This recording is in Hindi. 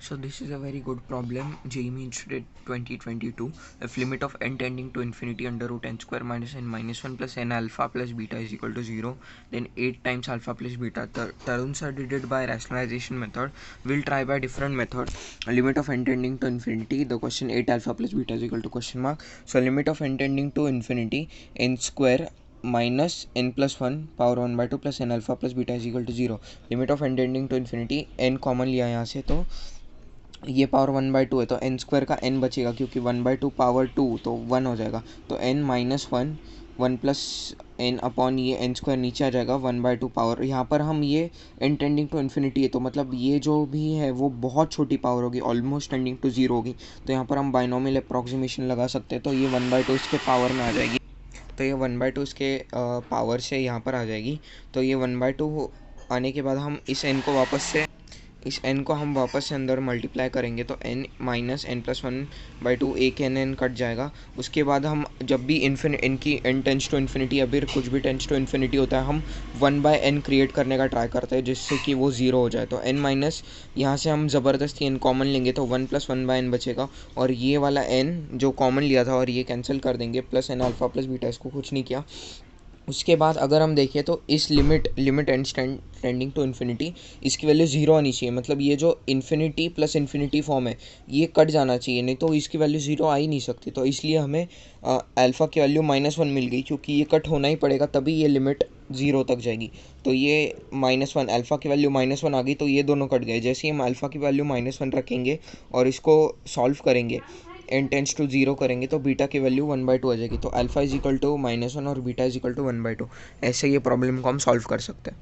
So this is a very good problem. JEE Mains 2022. If limit of n tending to infinity under root n square minus n minus 1 plus n alpha plus beta is equal to 0, then 8 times alpha plus beta. Tarun sir did it by rationalization method. We'll try by different method. Limit of n tending to infinity. The question 8 alpha plus beta is equal to question mark. So limit of n tending to infinity, n square minus n plus 1 power 1 by 2 plus n alpha plus beta is equal to 0. Limit of n tending to infinity, n common लिया यहाँ से तो ये पावर 1/2 है तो n स्क्वायर का n बचेगा क्योंकि 1/2 पावर 2 तो 1 हो जाएगा। तो n minus 1 1 plus n upon ये n स्क्वायर नीचे आ जाएगा 1/2 पावर। यहाँ पर हम ये n टेंडिंग टू इन्फिनिटी है तो मतलब ये जो भी है वो बहुत छोटी पावर होगी, ऑलमोस्ट टेंडिंग टू 0 होगी। तो यहाँ पर हम बाइनोमियल अप्रॉक्सीमेशन लगा सकते हैं। तो ये 1/2 इसके पावर में आ जाएगी। तो ये 1/2 इसके पावर से यहाँ पर आ जाएगी। तो ये 1/2 आने के बाद हम इस n को हम वापस से अंदर मल्टीप्लाई करेंगे तो n माइनस n प्लस 1/2 एक n कट जाएगा। उसके बाद हम जब भी n टेंस टू इन्फिनिटी या फिर कुछ भी टेंस टू इन्फिनिटी होता है हम 1/n क्रिएट करने का ट्राई करते हैं जिससे कि वो 0 हो जाए। तो n माइनस यहाँ से हम ज़बरदस्ती n कॉमन लेंगे तो 1 + 1/n बचेगा और ये वाला n जो कॉमन लिया था और ये कैंसिल कर देंगे plus n alpha plus beta, इसको कुछ नहीं किया। उसके बाद अगर हम देखें तो इस limit and tending to infinity इसकी वैल्यू 0 आनी चाहिए। मतलब ये जो इन्फिनिटी प्लस इन्फिनिटी फॉर्म है ये कट जाना चाहिए, नहीं तो इसकी वैल्यू 0 आ ही नहीं सकती। तो इसलिए हमें अल्फ़ा की वैल्यू -1 मिल गई क्योंकि ये कट होना ही पड़ेगा तभी ये लिमिट 0 तक जाएगी। तो ये -1 अल्फ़ा की वैल्यू -1 आ गई तो ये दोनों कट गए। जैसे ही हम अल्फ़ा की वैल्यू -1 रखेंगे और इसको सॉल्व करेंगे n टेंस टू 0 करेंगे तो बीटा की वैल्यू 1/2 आ जाएगी। तो अल्फ़ा इज इक्वल टू -1 और बीटा इज इक्वल टू 1/2। ऐसे ये प्रॉब्लम को हम सॉल्व कर सकते हैं।